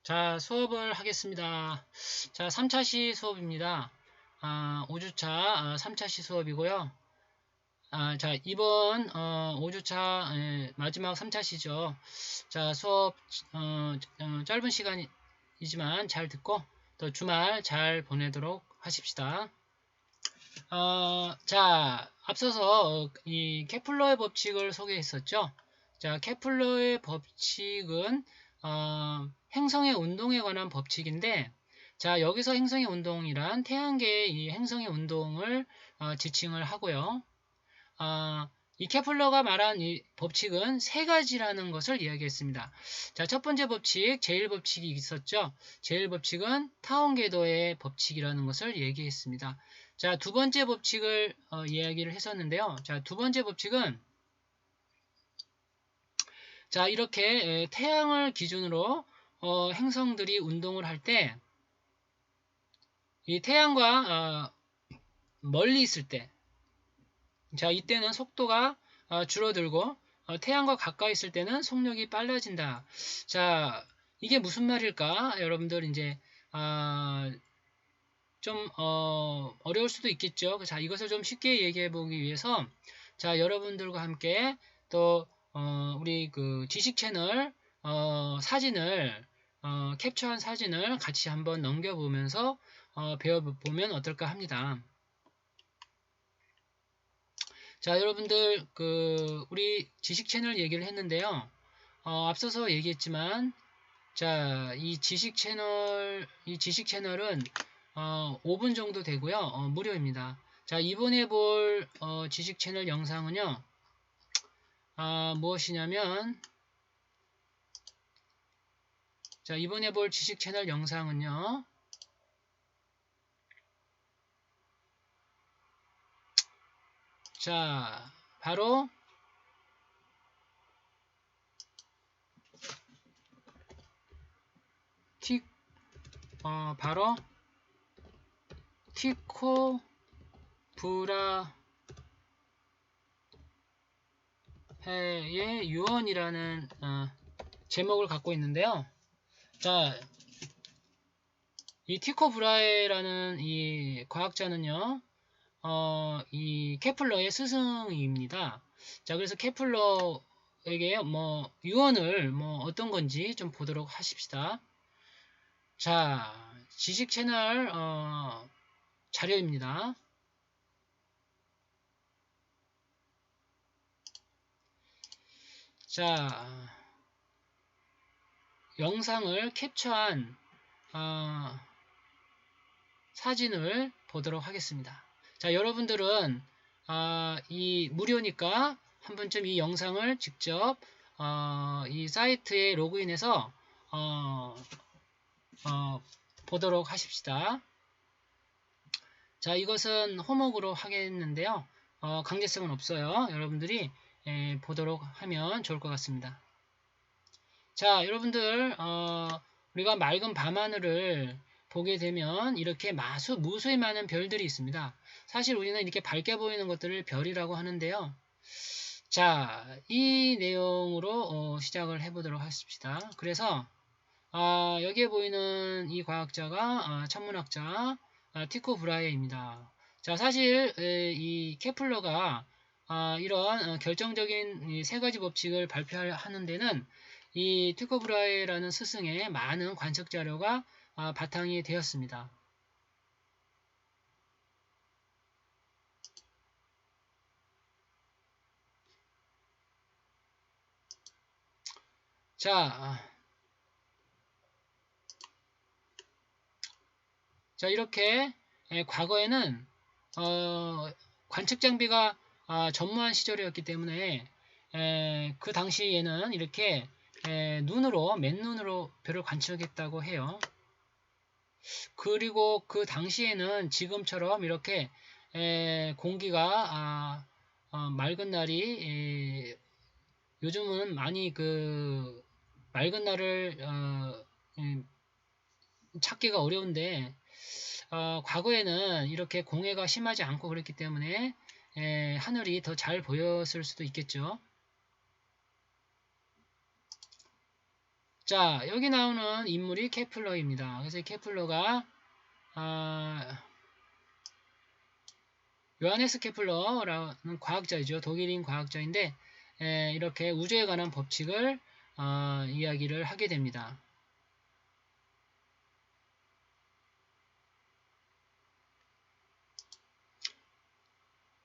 자, 수업을 하겠습니다. 자, 3차 시 수업입니다. 5주차 3차 시 수업이고요. 자, 이번 5주차 마지막 3차 시죠. 자, 수업 짧은 시간이지만 잘 듣고 또 주말 잘 보내도록 하십시다. 자, 앞서서 이 케플러의 법칙을 소개했었죠. 자, 케플러의 법칙은 행성의 운동에 관한 법칙인데, 자, 여기서 행성의 운동이란 태양계의 이 행성의 운동을 지칭을 하고요. 이 케플러가 말한 이 법칙은 세 가지라는 것을 이야기했습니다. 자, 첫 번째 법칙, 제일 법칙이 있었죠. 제일 법칙은 타원 궤도의 법칙이라는 것을 얘기했습니다. 자, 두 번째 법칙을 이야기를 했었는데요. 자, 두 번째 법칙은 자, 이렇게 태양을 기준으로 행성들이 운동을 할 때 이 태양과 멀리 있을 때, 자, 이때는 속도가 줄어들고 태양과 가까이 있을 때는 속력이 빨라진다. 자, 이게 무슨 말일까? 여러분들 이제 좀 어려울 수도 있겠죠. 자, 이것을 좀 쉽게 얘기해 보기 위해서 자, 여러분들과 함께 또 우리 그 지식 채널 사진을 캡처한 사진을 같이 한번 넘겨보면서 배워보면 어떨까 합니다. 자, 여러분들 우리 지식 채널 얘기를 했는데요. 앞서서 얘기했지만 자, 이 지식 채널은 5분 정도 되고요. 무료입니다. 자, 이번에 볼 지식 채널 영상은요. 무엇이냐면 자, 이번에 볼 지식 채널 영상은요. 자, 바로 바로 티코 브라헤의 유언이라는 제목을 갖고 있는데요. 자, 이 티코 브라헤라는 이 과학자는요, 이 케플러의 스승입니다. 자, 그래서 케플러에게 뭐 유언을 뭐 어떤 건지 좀 보도록 하십시다. 자, 지식 채널 자료입니다. 자, 영상을 캡처한 사진을 보도록 하겠습니다. 자, 여러분들은 이 무료니까 한 번쯤 이 영상을 직접 이 사이트에 로그인해서 보도록 하십시다. 자, 이것은 호목으로 하겠는데요. 강제성은 없어요. 여러분들이 보도록 하면 좋을 것 같습니다. 자, 여러분들 우리가 맑은 밤하늘을 보게 되면 이렇게 무수히 많은 별들이 있습니다. 사실 우리는 이렇게 밝게 보이는 것들을 별이라고 하는데요. 자, 이 내용으로 시작을 해보도록 하십시다. 그래서 여기에 보이는 이 과학자가 천문학자 티코 브라헤입니다. 자, 사실 이 케플러가 이런 결정적인 이 세 가지 법칙을 발표하는 데는 이 티코 브라헤라는 스승의 많은 관측 자료가 바탕이 되었습니다. 자, 이렇게 과거에는 관측 장비가 전무한 시절이었기 때문에 그 당시에는 이렇게 맨눈으로 별을 관측했다고 해요. 그리고 그 당시에는 지금처럼 이렇게 공기가 맑은 날이 요즘은 많이 그 맑은 날을 찾기가 어려운데 과거에는 이렇게 공해가 심하지 않고 그랬기 때문에 하늘이 더 잘 보였을 수도 있겠죠. 자, 여기 나오는 인물이 케플러입니다. 그래서 케플러가 요하네스 케플러라는 과학자이죠. 독일인 과학자인데 이렇게 우주에 관한 법칙을 이야기를 하게 됩니다.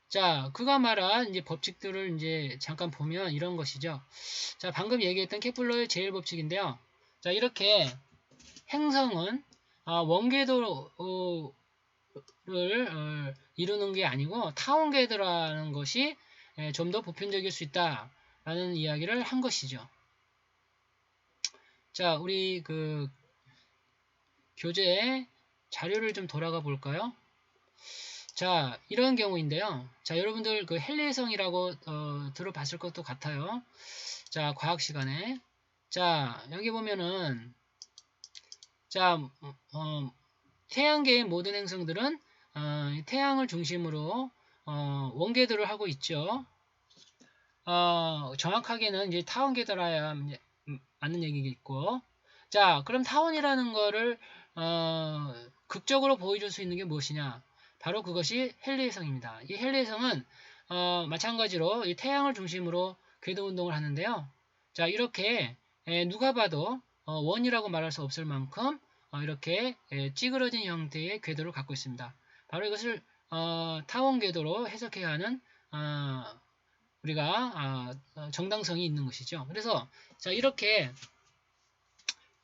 자, 그가 말한 이제 법칙들을 이제 잠깐 보면 이런 것이죠. 자, 방금 얘기했던 케플러의 제일 법칙인데요. 자, 이렇게 행성은 원궤도를 이루는 게 아니고 타원궤도라는 것이 좀 더 보편적일 수 있다라는 이야기를 한 것이죠. 자, 우리 그 교재 자료를 좀 돌아가 볼까요? 자, 이런 경우인데요. 자, 여러분들 그 헨리의성이라고 들어봤을 것도 같아요. 자, 과학 시간에. 자, 여기 보면은 자, 태양계의 모든 행성들은 태양을 중심으로 원궤도를 하고 있죠. 정확하게는 이제 타원궤도라야 맞는 얘기겠고. 자, 그럼 타원이라는 거를 극적으로 보여줄 수 있는 게 무엇이냐? 바로 그것이 헨리의성입니다. 이 헨리의성은 마찬가지로 이 태양을 중심으로 궤도 운동을 하는데요. 자, 이렇게 누가 봐도 원이라고 말할 수 없을 만큼 이렇게 찌그러진 형태의 궤도를 갖고 있습니다. 바로 이것을 타원 궤도로 해석해야 하는 우리가 정당성이 있는 것이죠. 그래서 자, 이렇게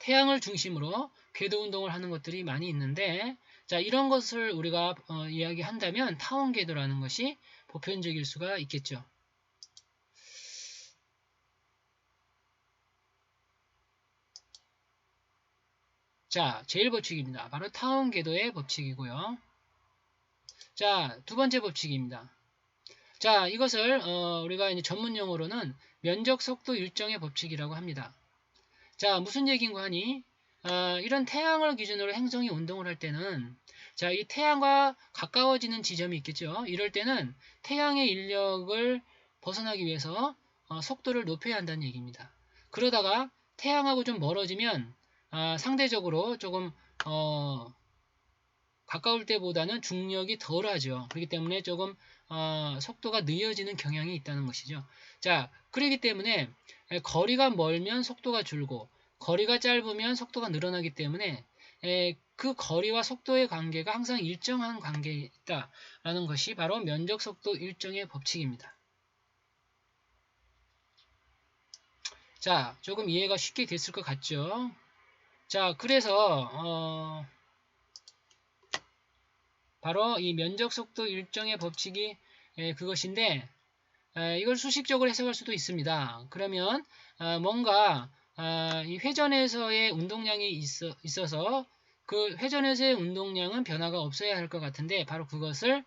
태양을 중심으로 궤도 운동을 하는 것들이 많이 있는데, 자, 이런 것을 우리가 이야기한다면 타원 궤도라는 것이 보편적일 수가 있겠죠. 자, 제일 법칙입니다. 바로 타원 궤도의 법칙이고요. 자, 두 번째 법칙입니다. 자, 이것을 우리가 이제 전문 용어로는 면적 속도 일정의 법칙이라고 합니다. 자, 무슨 얘기인가 하니 이런 태양을 기준으로 행성이 운동을 할 때는 자, 이 태양과 가까워지는 지점이 있겠죠. 이럴 때는 태양의 인력을 벗어나기 위해서 속도를 높여야 한다는 얘기입니다. 그러다가 태양하고 좀 멀어지면 상대적으로 조금 가까울 때보다는 중력이 덜하죠. 그렇기 때문에 조금 속도가 느려지는 경향이 있다는 것이죠. 자, 그렇기 때문에 거리가 멀면 속도가 줄고 거리가 짧으면 속도가 늘어나기 때문에 그 거리와 속도의 관계가 항상 일정한 관계에 있다라는 것이 바로 면적 속도 일정의 법칙입니다. 자, 조금 이해가 쉽게 됐을 것 같죠? 자, 그래서 바로 이 면적 속도 일정의 법칙이 그것인데 이걸 수식적으로 해석할 수도 있습니다. 그러면 뭔가 이 회전에서의 운동량이 있어서 그 회전에서의 운동량은 변화가 없어야 할 것 같은데 바로 그것을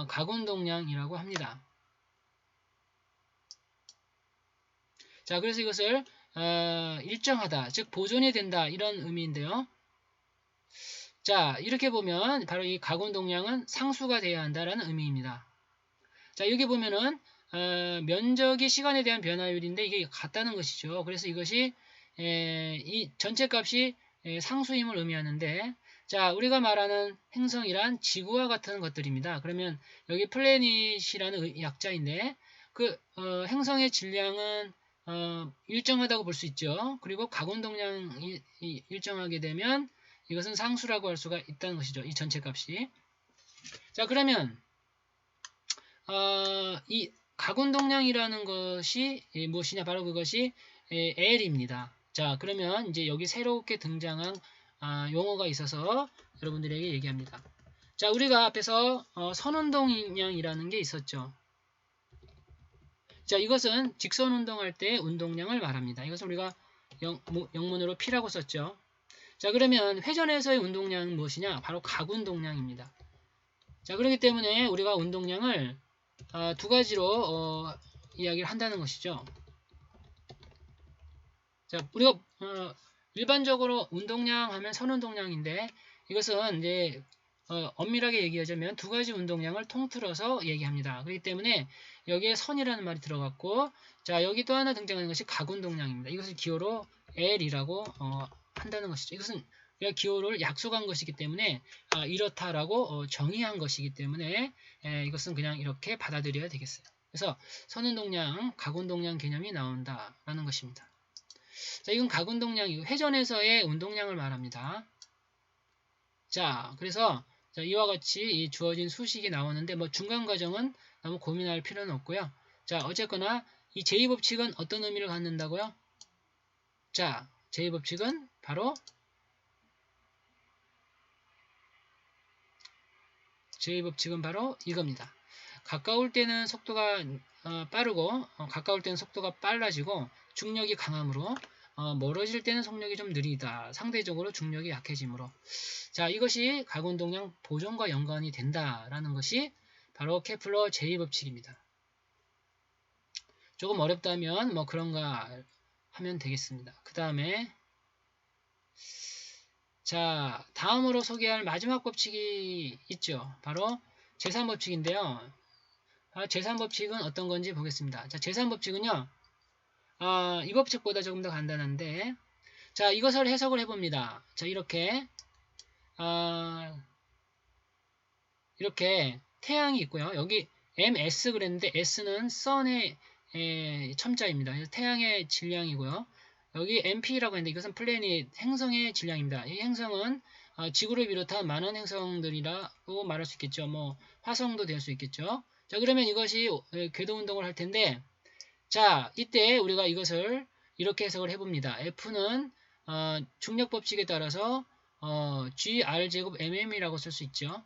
가운동량이라고 합니다. 자, 그래서 이것을 일정하다, 즉 보존이 된다 이런 의미인데요. 자, 이렇게 보면 바로 이 가운동량은 상수가 돼야 한다라는 의미입니다. 자, 여기 보면은 면적이 시간에 대한 변화율인데 이게 같다는 것이죠. 그래서 이것이 이 전체 값이 상수임을 의미하는데 자, 우리가 말하는 행성이란 지구와 같은 것들입니다. 그러면 여기 플래닛이라는 약자인데 그 행성의 질량은 일정하다고 볼 수 있죠. 그리고 가운동량이 일정하게 되면 이것은 상수라고 할 수가 있다는 것이죠. 이 전체 값이. 자, 그러면 이 가운동량이라는 것이 무엇이냐? 바로 그것이 L입니다. 자, 그러면 이제 여기 새롭게 등장한 용어가 있어서 여러분들에게 얘기합니다. 자, 우리가 앞에서 선운동량이라는 게 있었죠. 자, 이것은 직선 운동할 때 운동량을 말합니다. 이것은 우리가 영문으로 P라고 썼죠. 자, 그러면 회전에서의 운동량은 무엇이냐? 바로 각운동량입니다. 자, 그렇기 때문에 우리가 운동량을 두 가지로 이야기를 한다는 것이죠. 자, 우리가 일반적으로 운동량 하면 선운동량인데 이것은 이제 엄밀하게 얘기하자면 두 가지 운동량을 통틀어서 얘기합니다. 그렇기 때문에 여기에 선이라는 말이 들어갔고, 자, 여기 또 하나 등장하는 것이 각운동량입니다. 이것을 기호로 L이라고 한다는 것이죠. 이것은 우리가 기호를 약속한 것이기 때문에 이렇다라고 정의한 것이기 때문에 이것은 그냥 이렇게 받아들여야 되겠어요. 그래서 선운동량, 각운동량 개념이 나온다라는 것입니다. 자, 이건 각운동량이고 회전에서의 운동량을 말합니다. 자, 그래서 자, 이와 같이 이 주어진 수식이 나오는데 뭐 중간 과정은 너무 고민할 필요는 없고요. 자, 어쨌거나 이 제2법칙은 어떤 의미를 갖는다고요? 자, 제2법칙은 바로 제2법칙은 바로 이겁니다. 가까울 때는 속도가 빠르고 가까울 때는 속도가 빨라지고 중력이 강함으로 멀어질 때는 속력이 좀 느리다. 상대적으로 중력이 약해지므로. 자, 이것이 각운동량 보존과 연관이 된다라는 것이 바로 케플러 제2법칙입니다. 조금 어렵다면 뭐 그런가 하면 되겠습니다. 그 다음에 자, 다음으로 소개할 마지막 법칙이 있죠. 바로 제3법칙인데요. 제3법칙은 어떤 건지 보겠습니다. 자, 제3법칙은요. 이 법칙보다 조금 더 간단한데 자, 이것을 해석을 해봅니다. 자, 이렇게 이렇게 태양이 있고요. 여기 ms 그랬는데 s는 sun의 첨자입니다. 그래서 태양의 질량이고요. 여기 mp라고 했는데 이것은 플래닛 행성의 질량입니다. 이 행성은 지구를 비롯한 많은 행성들이라고 말할 수 있겠죠. 뭐 화성도 될 수 있겠죠. 자, 그러면 이것이 궤도 운동을 할 텐데 자, 이때 우리가 이것을 이렇게 해석을 해봅니다. F는 중력 법칙에 따라서 GR제곱 mm이라고 쓸 수 있죠.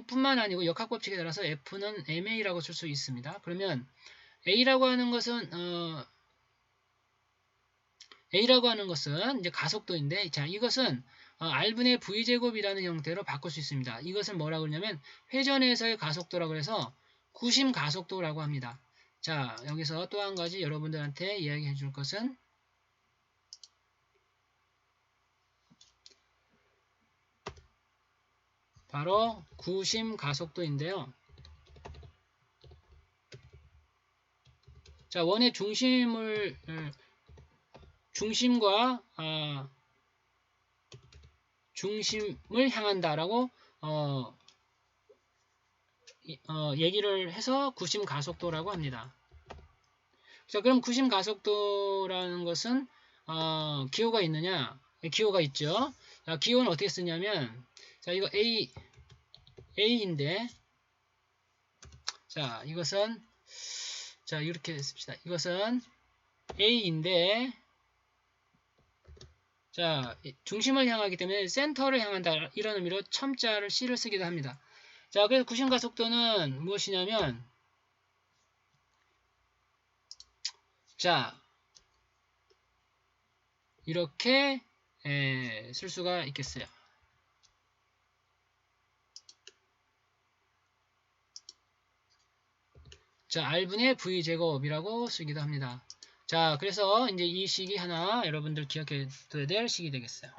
뿐만 아니고 역학 법칙에 따라서 F는 ma라고 쓸 수 있습니다. 그러면 A라고 하는 것은 이제 가속도인데, 자, 이것은 R분의 V제곱이라는 형태로 바꿀 수 있습니다. 이것을 뭐라고 그러냐면 회전에서의 가속도라고 해서 구심 가속도라고 합니다. 자, 여기서 또 한 가지 여러분들한테 이야기해 줄 것은 바로 구심 가속도인데요. 자, 원의 중심과 중심을 향한다라고 얘기를 해서 구심 가속도라고 합니다. 자, 그럼 구심 가속도라는 것은 기호가 있느냐? 기호가 있죠. 자, 기호는 어떻게 쓰냐면 자, 이거 A인데 자, 이것은 자, 이렇게 씁시다. 이것은 A인데 자, 중심을 향하기 때문에 센터를 향한다. 이런 의미로 첨자를 C를 쓰기도 합니다. 자, 그래서 구심 가속도는 무엇이냐면 자, 이렇게 쓸 수가 있겠어요. 자, R분의 V제곱이라고 쓰기도 합니다. 자, 그래서 이제 이 식이 하나 여러분들 기억해 둬야 될 식이 되겠어요.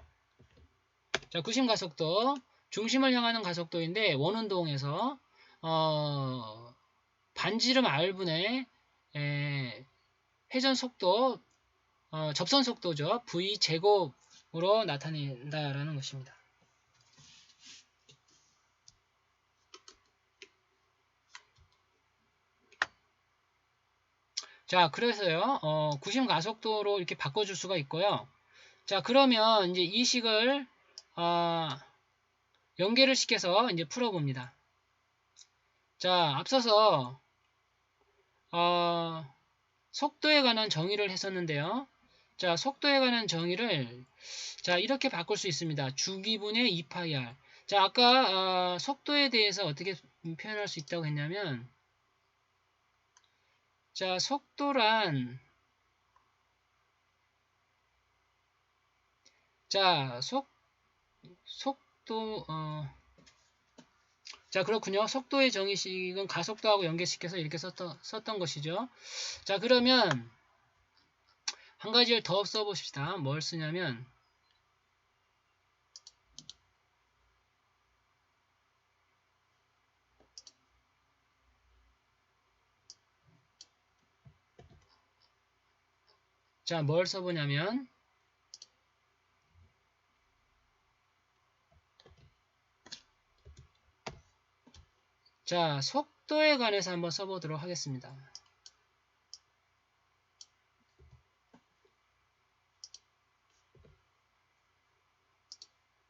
자, 구심 가속도, 중심을 향하는 가속도인데 원운동에서 반지름 R분의 회전 속도, 접선 속도죠. V제곱으로 나타낸다라는 것입니다. 자, 그래서요, 구심 가속도로 이렇게 바꿔줄 수가 있고요. 자, 그러면 이제 이 식을, 연계를 시켜서 이제 풀어봅니다. 자, 앞서서, 속도에 관한 정의를 했었는데요. 자, 속도에 관한 정의를, 자, 이렇게 바꿀 수 있습니다. 주기분의 2파이r. 자, 아까, 속도에 대해서 어떻게 표현할 수 있다고 했냐면, 자, 속도란, 자, 속도, 자, 그렇군요. 속도의 정의식은 가속도하고 연계시켜서 이렇게 썼던 것이죠. 자, 그러면, 한 가지를 더 써봅시다. 뭘 쓰냐면, 자, 뭘 써보냐면, 자, 속도에 관해서 한번 써보도록 하겠습니다.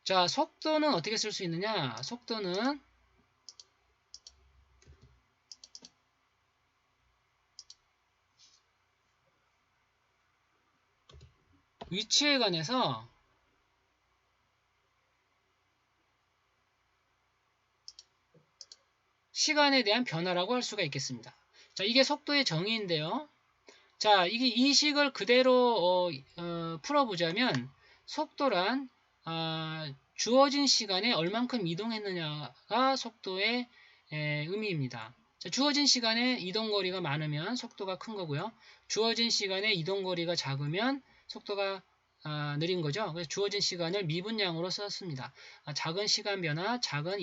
자, 속도는 어떻게 쓸 수 있느냐? 속도는 위치에 관해서 시간에 대한 변화라고 할 수가 있겠습니다. 자, 이게 속도의 정의인데요. 자, 이게 이 식을 그대로 풀어보자면 속도란 주어진 시간에 얼만큼 이동했느냐가 속도의 의미입니다. 자, 주어진 시간에 이동거리가 많으면 속도가 큰 거고요. 주어진 시간에 이동거리가 작으면 속도가 느린 거죠. 그래서 주어진 시간을 미분량으로 썼습니다. 작은 시간 변화, 작은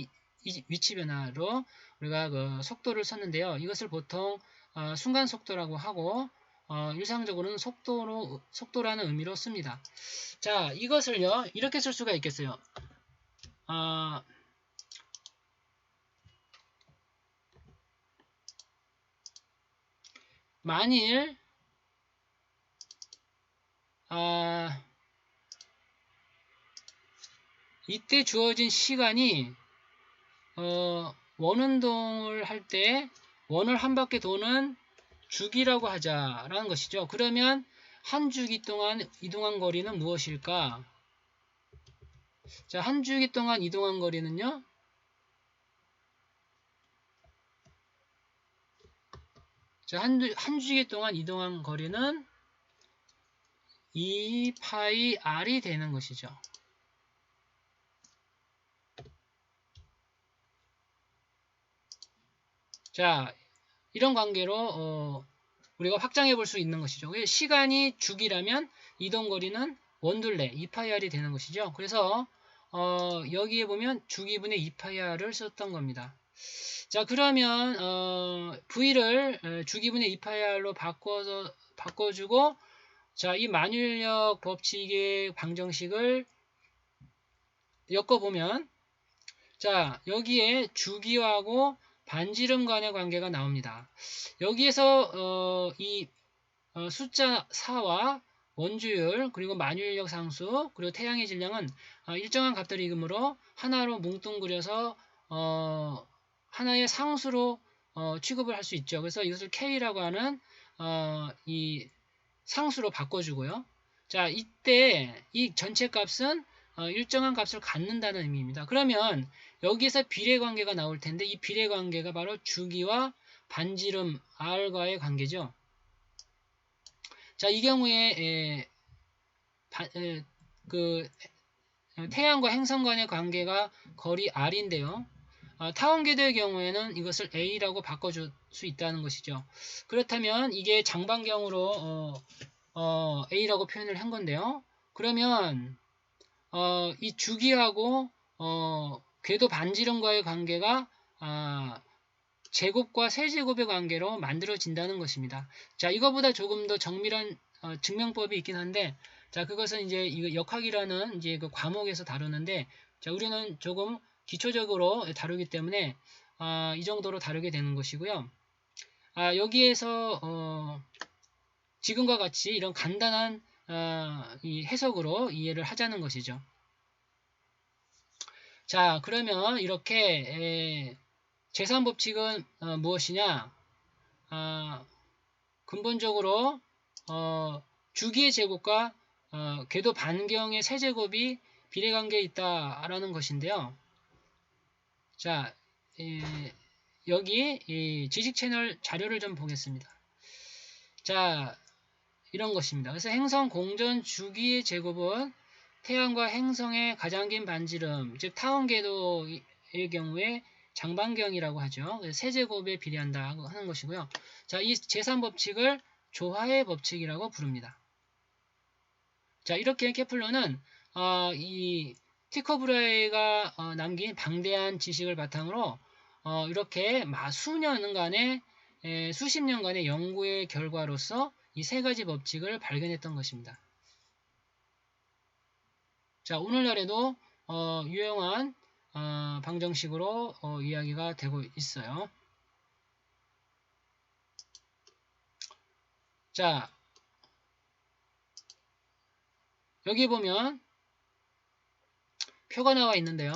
위치 변화로 우리가 그 속도를 썼는데요. 이것을 보통 순간 속도라고 하고 일상적으로는 속도라는 의미로 씁니다. 자, 이것을요 이렇게 쓸 수가 있겠어요. 만일 이때 주어진 시간이 원운동을 할 때 원을 한 바퀴 도는 주기라고 하자라는 것이죠. 그러면 한 주기 동안 이동한 거리는 무엇일까? 자, 한 주기 동안 이동한 거리는요. 자, 한 주기 동안 이동한 거리는 2파이 r이 되는 것이죠. 자, 이런 관계로 우리가 확장해 볼 수 있는 것이죠. 시간이 주기라면 이동거리는 원둘레 2파이r이 되는 것이죠. 그래서 여기에 보면 주기분의 2파이r을 썼던 겁니다. 자, 그러면 V를 주기분의 2파이r로 바꿔주고 자, 이 만유인력 법칙의 방정식을 엮어보면 자, 여기에 주기하고 반지름 간의 관계가 나옵니다. 여기에서 이 숫자 4와 원주율 그리고 만유인력 상수 그리고 태양의 질량은 일정한 값들을 이금으로 하나로 뭉뚱그려서 하나의 상수로 취급을 할 수 있죠. 그래서 이것을 K라고 하는 이 상수로 바꿔주고요. 자, 이때 이 전체 값은 일정한 값을 갖는다는 의미입니다. 그러면 여기에서 비례관계가 나올 텐데 이 비례관계가 바로 주기와 반지름 R과의 관계죠. 자, 이 경우에 그 태양과 행성 간의 관계가 거리 R인데요. 타원궤도의 경우에는 이것을 A라고 바꿔줄 수 있다는 것이죠. 그렇다면 이게 장반경으로 A라고 표현을 한 건데요. 그러면 이 주기하고 궤도 반지름과의 관계가 제곱과 세제곱의 관계로 만들어진다는 것입니다. 자, 이거보다 조금 더 정밀한 증명법이 있긴 한데, 자, 그것은 이제 이거 역학이라는 이제 그 과목에서 다루는데, 자, 우리는 조금 기초적으로 다루기 때문에 이 정도로 다루게 되는 것이고요. 여기에서 지금과 같이 이런 간단한 이 해석으로 이해를 하자는 것이죠. 자, 그러면 이렇게 제3법칙은 무엇이냐? 근본적으로 주기의 제곱과 궤도 반경의 세제곱이 비례관계에 있다라는 것인데요. 자, 여기 이 지식 채널 자료를 좀 보겠습니다. 자, 이런 것입니다. 그래서 행성 공전 주기의 제곱은 태양과 행성의 가장 긴 반지름, 즉 타원궤도의 경우에 장반경이라고 하죠. 세제곱에 비례한다 하는 것이고요. 자, 이 제3법칙을 조화의 법칙이라고 부릅니다. 자, 이렇게 케플러는 이 티커 브라헤가 남긴 방대한 지식을 바탕으로 이렇게 수십 년간의 연구의 결과로서 이 세 가지 법칙을 발견했던 것입니다. 자, 오늘날에도 유용한 방정식으로 이야기가 되고 있어요. 자, 여기 보면 표가 나와 있는데요.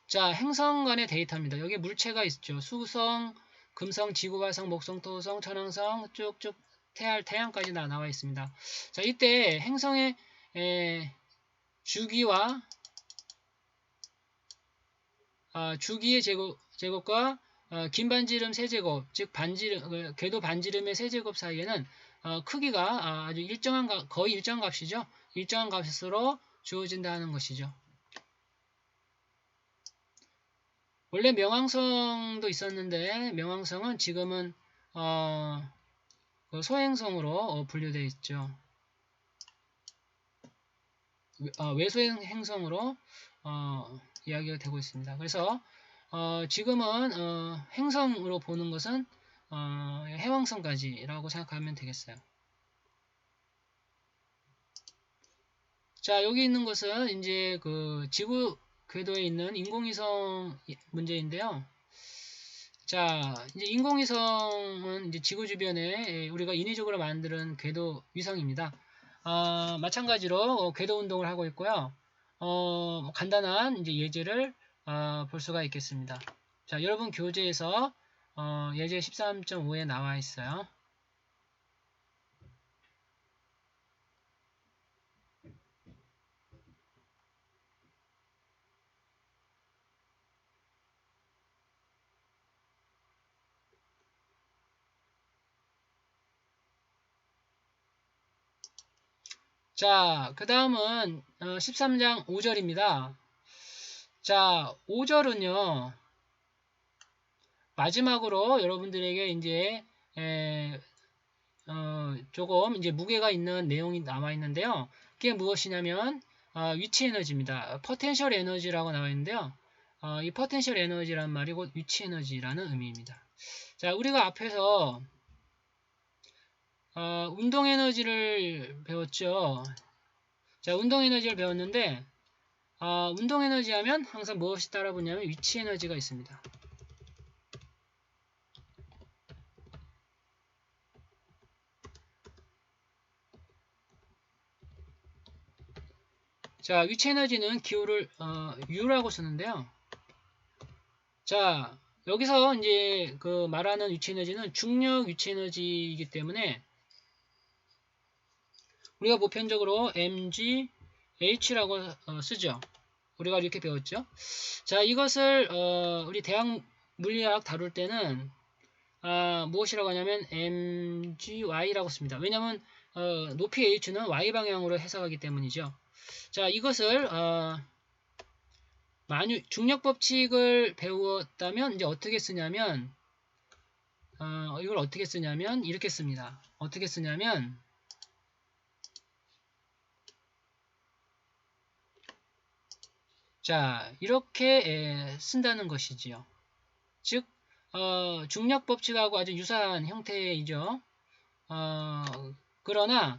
자, 행성 간의 데이터입니다. 여기 물체가 있죠. 수성, 금성, 지구, 화성, 목성, 토성, 천왕성 쭉쭉 태양까지 나와 있습니다. 자, 이때 행성의 주기와 주기의 제곱과 긴 반지름 세제곱, 즉 궤도 반지름의 세제곱 사이에는 크기가 아주 거의 일정한 값이죠. 일정한 값으로 주어진다 하는 것이죠. 원래 명왕성도 있었는데 명왕성은 지금은 그 소행성으로 분류되어 있죠. 외소행 행성으로 이야기가 되고 있습니다. 그래서 지금은 행성으로 보는 것은 해왕성까지라고 생각하면 되겠어요. 자, 여기 있는 것은 이제 그 지구 궤도에 있는 인공위성 문제인데요. 자, 이제 인공위성은 이제 지구 주변에 우리가 인위적으로 만드는 궤도 위성입니다. 마찬가지로 궤도 운동을 하고 있고요. 간단한 이제 예제를 볼 수가 있겠습니다. 자, 여러분 교재에서 예제 13.5에 나와 있어요. 자, 그 다음은 13장 5절입니다. 자, 5절은요, 마지막으로 여러분들에게 이제 조금 이제 무게가 있는 내용이 남아 있는데요. 그게 무엇이냐면 위치 에너지입니다. 포텐셜 에너지라고 나와 있는데요. 이 포텐셜 에너지란 말이 곧 위치 에너지라는 의미입니다. 자, 우리가 앞에서 운동 에너지를 배웠죠. 자, 운동 에너지를 배웠는데 운동 에너지 하면 항상 무엇이 따라붙냐면 위치 에너지가 있습니다. 자, 위치 에너지는 기호를 U라고 쓰는데요. 자, 여기서 이제 그 말하는 위치 에너지는 중력 위치 에너지이기 때문에 우리가 보편적으로 mgh라고 쓰죠. 우리가 이렇게 배웠죠. 자, 이것을 우리 대학 물리학 다룰 때는 무엇이라고 하냐면 mgy라고 씁니다. 왜냐하면 높이 h는 y 방향으로 해석하기 때문이죠. 자, 이것을 중력 법칙을 배웠다면 이제 어떻게 쓰냐면 이걸 어떻게 쓰냐면 이렇게 씁니다. 어떻게 쓰냐면 자, 이렇게 쓴다는 것이지요. 즉 중력 법칙하고 아주 유사한 형태이죠. 그러나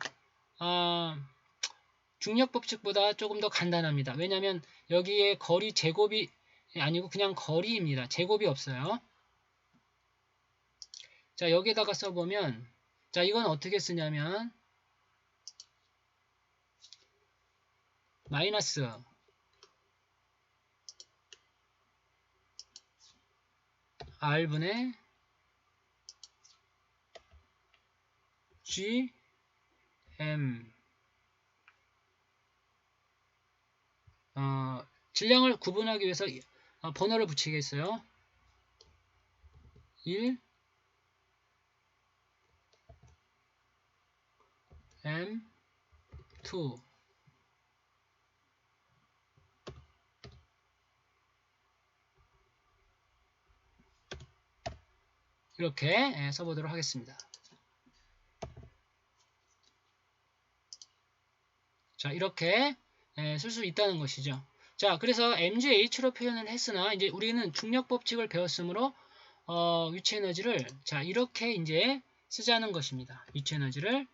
중력 법칙보다 조금 더 간단합니다. 왜냐하면 여기에 거리 제곱이 아니고 그냥 거리입니다. 제곱이 없어요. 자, 여기에다가 써보면 자, 이건 어떻게 쓰냐면 마이너스 R분의 G M 질량을 구분하기 위해서 번호를 붙이겠어요. 1 M 2 이렇게 써보도록 하겠습니다. 자, 이렇게 쓸 수 있다는 것이죠. 자, 그래서 mgh로 표현을 했으나 이제 우리는 중력 법칙을 배웠으므로 위치 에너지를 자, 이렇게 이제 쓰자는 것입니다. 위치 에너지를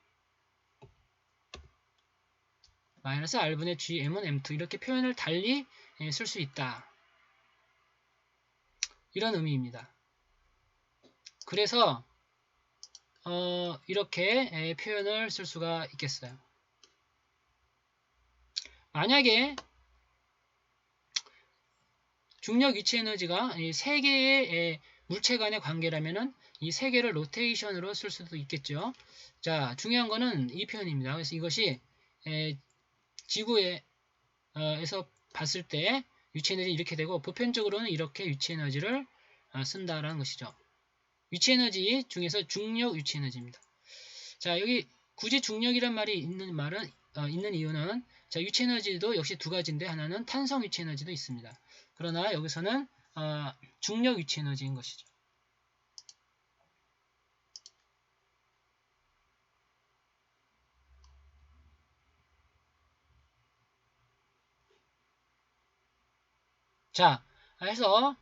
마이너스 R분의 GM은 M2 이렇게 표현을 달리 쓸 수 있다. 이런 의미입니다. 그래서 이렇게 표현을 쓸 수가 있겠어요. 만약에 중력 위치 에너지가 세 개의 물체 간의 관계라면은 이 세 개를 로테이션으로 쓸 수도 있겠죠. 자, 중요한 거는 이 표현입니다. 그래서 이것이 지구에서 봤을 때 위치 에너지 이렇게 되고 보편적으로는 이렇게 위치 에너지를 쓴다라는 것이죠. 위치 에너지 중에서 중력 위치 에너지입니다. 자, 여기 굳이 중력이란 말이 있는 이유는 자, 위치 에너지도 역시 두 가지인데 하나는 탄성 위치 에너지도 있습니다. 그러나 여기서는 중력 위치 에너지인 것이죠. 자, 해서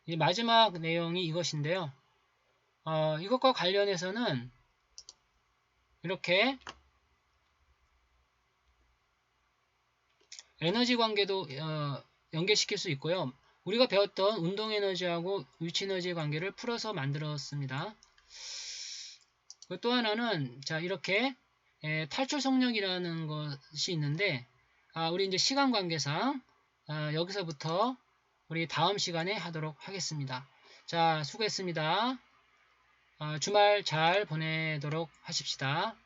이제 마지막 내용이 이것인데요. 이것과 관련해서는 이렇게 에너지 관계도 연계시킬 수 있고요. 우리가 배웠던 운동 에너지하고 위치 에너지의 관계를 풀어서 만들었습니다. 또 하나는 자 이렇게 탈출 속력이라는 것이 있는데 우리 이제 시간 관계상 여기서부터 우리 다음 시간에 하도록 하겠습니다. 자, 수고했습니다. 주말 잘 보내도록 하십시다.